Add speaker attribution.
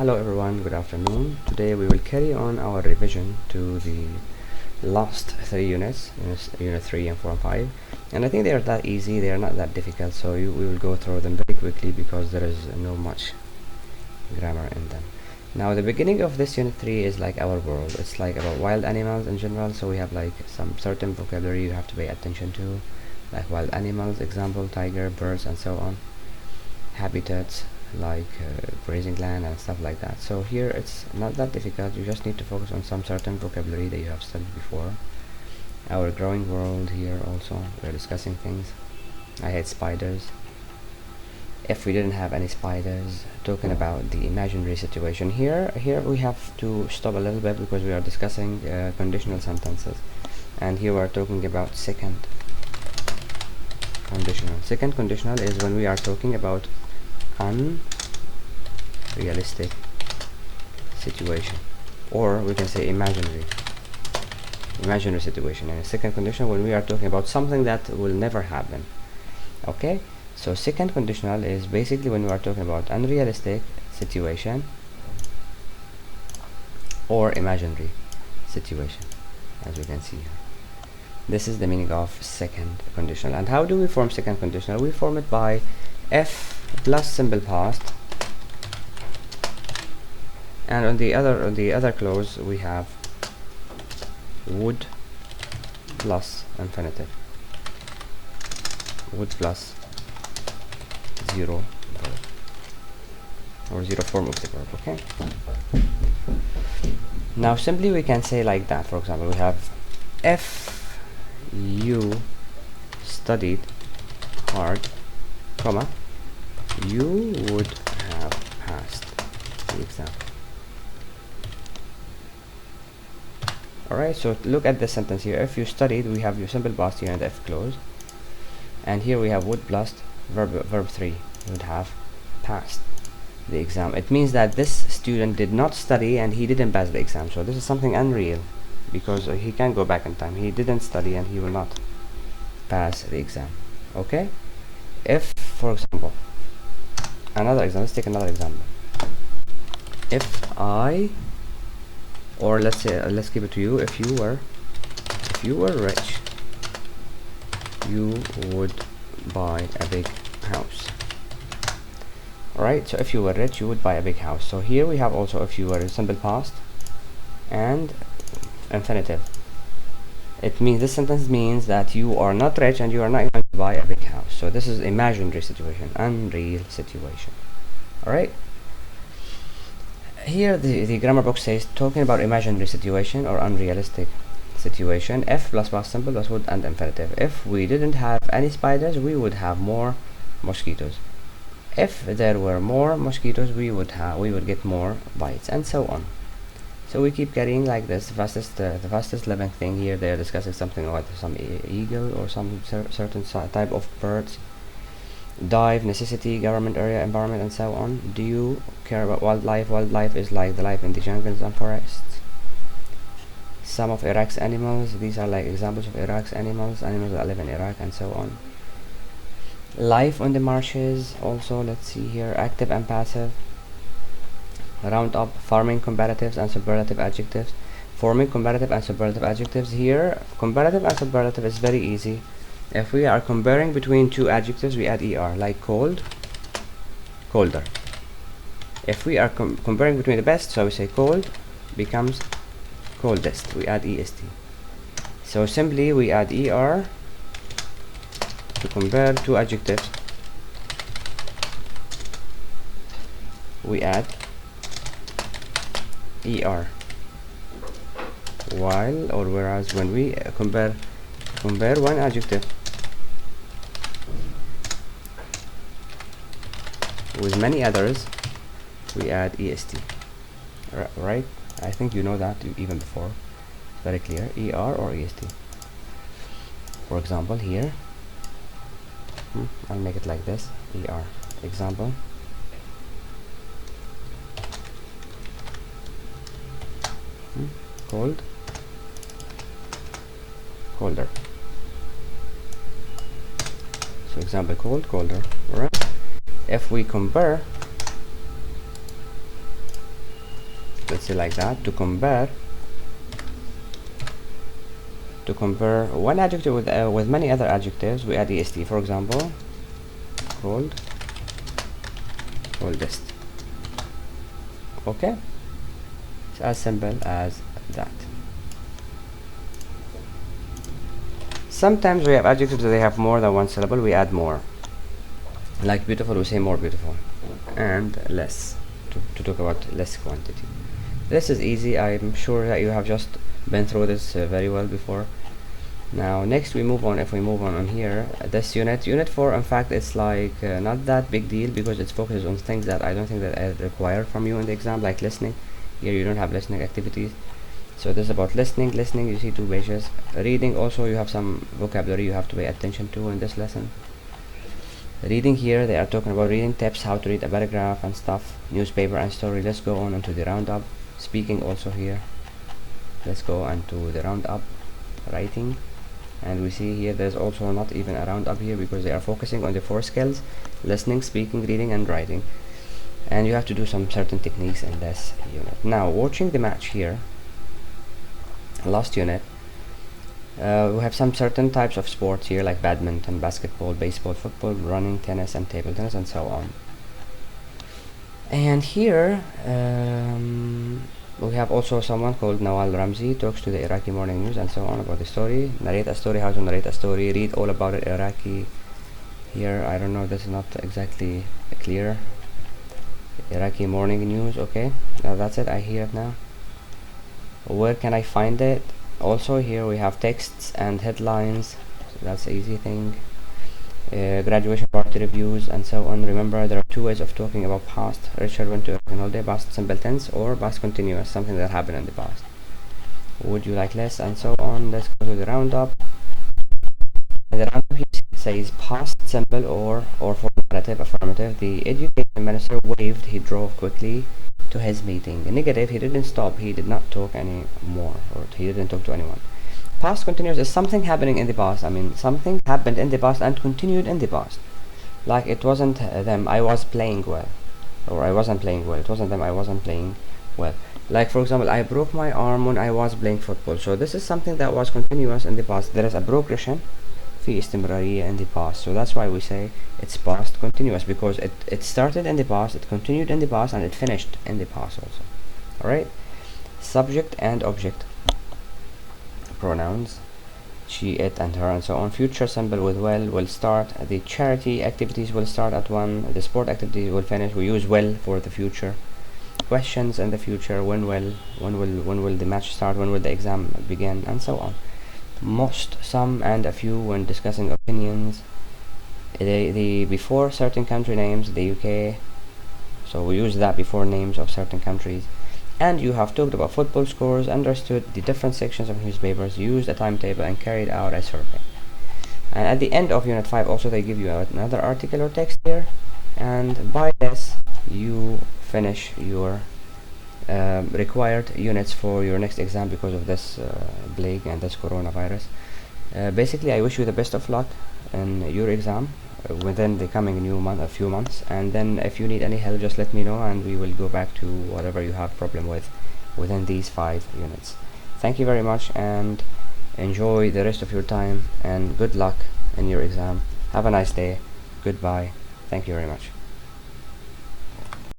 Speaker 1: Hello everyone, good afternoon. Today we will carry on our revision to the last three units, unit 3 and 4 and 5, and I think they are that easy, they are not that difficult, so we will go through them very quickly because there is no much grammar in them. Now the beginning of this unit 3 is like our world. It's like about wild animals in general, so we have like some certain vocabulary you have to pay attention to, like wild animals, example tiger, birds, and so on, habitats like grazing land and stuff like that. So here it's not that difficult, you just need to focus on some certain vocabulary that you have studied before. Our growing world, here also we're discussing things. I hate spiders. If we didn't have any spiders, talking about the imaginary situation, here we have to stop a little bit because we are discussing conditional sentences, and here we're talking about second conditional. Second conditional is when we are talking about unrealistic situation, or we can say imaginary situation. And a second conditional when we are talking about something that will never happen. Okay, so second conditional is basically when we are talking about unrealistic situation or imaginary situation, as we can see here. This is the meaning of second conditional. And how do we form second conditional? We form it by F plus simple past, and on the other clause we have would plus infinitive, would plus zero verb, or zero form of the verb. Okay, now simply we can say like that. For example, we have if you studied hard, comma, you would have passed the exam. Alright, so look at the sentence here. If you studied, we have your simple past here and the F clause, and here we have would plus verb 3, you would have passed the exam. It means that this student did not study and he didn't pass the exam. So this is something unreal because he can go back in time. He didn't study and he will not pass the exam. Okay, if for example, another example, let's take another example. If I, or let's say let's give it to you, if you were rich, you would buy a big house. Alright, so if you were rich, you would buy a big house. So here we have also if you were simple past and infinitive. It means this sentence means that you are not rich and you are not going to buy a big house. So this is imaginary situation, unreal situation. Alright, here the grammar book says talking about imaginary situation or unrealistic situation, F plus past simple plus would and infinitive. If we didn't have any spiders, we would have more mosquitoes. If there were more mosquitoes, we would get more bites, and so on. So we keep carrying like this. The fastest living thing here, they are discussing something about some eagle or some certain type of birds. Dive, necessity, government area, environment, and so on. Do you care about wildlife? Wildlife is like the life in the jungles and forests. Some of Iraq's animals, these are like examples of Iraq's animals that live in Iraq, and so on. Life on the marshes also, let's see here, active and passive. Round up farming comparatives and superlative adjectives. Forming comparative and superlative adjectives. Here comparative and superlative is very easy. If we are comparing between two adjectives, we add er, like cold, colder. If we are comparing between the best, so we say cold becomes coldest, we add est. So simply we add er to compare two adjectives. We add er, while or whereas when we compare one adjective with many others, we add est. Right, I think you know that even before. It's very clear, er or est. For example here, I'll make it like this, er. Example, cold, colder. So example, cold, colder. Alright, if we compare let's say like that, to compare one adjective with many other adjectives, we add est. For example, coldest. Okay, it's as simple as that. Sometimes we have adjectives that they have more than one syllable, we add more. Like beautiful, we say more beautiful. And less, to talk about less quantity. This is easy. I'm sure that you have just been through this very well before. Now next we move on. If we move on here, this unit 4, in fact, it's like not that big deal, because it focuses on things that I don't think that are required from you in the exam, like listening. Here you don't have listening activities, so this is about listening. You see 2 pages. Reading, also you have some vocabulary you have to pay attention to in this lesson. Reading, here they are talking about reading tips, how to read a paragraph and stuff. Newspaper and story, let's go on into the roundup. Speaking, also here, let's go into the roundup. Writing, and we see here there's also not even a roundup here, because they are focusing on the 4 skills: listening, speaking, reading, and writing. And you have to do some certain techniques in this unit. Now watching the match here, last unit, we have some certain types of sports here, like badminton, basketball, baseball, football, running, tennis, and table tennis, and so on. And here we have also someone called Nawal Ramzi, talks to the Iraqi Morning News and so on about the story. Narrate a story, how to narrate a story. Read all about it, Iraqi. Here, I don't know, this is not exactly clear. Iraqi Morning News, okay. Now that's it, I hear it now. Where can I find it? Also here we have texts and headlines, so that's an easy thing. Graduation party reviews and so on. Remember, there are 2 ways of talking about past. Richard went to a holiday, past simple tense, or past continuous, something that happened in the past. Would you like less, and so on. Let's go to the roundup. And the roundup here says past simple or for narrative affirmative. The education minister waved, he drove quickly to his meeting. The negative, he didn't stop, he did not talk anymore, or he didn't talk to anyone. Past continuous is something happening in the past. I mean, something happened in the past and continued in the past. Like, it wasn't them, I was playing well, or I wasn't playing well. It wasn't them, I wasn't playing well. Like, for example, I broke my arm when I was playing football. So this is something that was continuous in the past. There is a progression, في استمرارية, in the past. So that's why we say it's past continuous, because it started in the past, it continued in the past, and it finished in the past also. Alright? Subject and object. Pronouns, she, it, and her, and so on. Future simple with will start. The charity activities will start at 1. The sport activities will finish. We use will for the future. Questions in the future, when will the match start, when will the exam begin, and so on. Most, some, and a few when discussing opinions. The before certain country names, the UK, so we use that before names of certain countries. And you have talked about football scores, understood the different sections of newspapers, used a timetable, and carried out a survey. And at the end of unit 5 also they give you another article or text here, and by this you finish your required units for your next exam because of this plague and this coronavirus. Basically, I wish you the best of luck in your exam within the coming a few months, and then if you need any help, just let me know and we will go back to whatever you have problem with within these 5 units. Thank you very much, and enjoy the rest of your time, and good luck in your exam. Have a nice day. Goodbye. Thank you very much.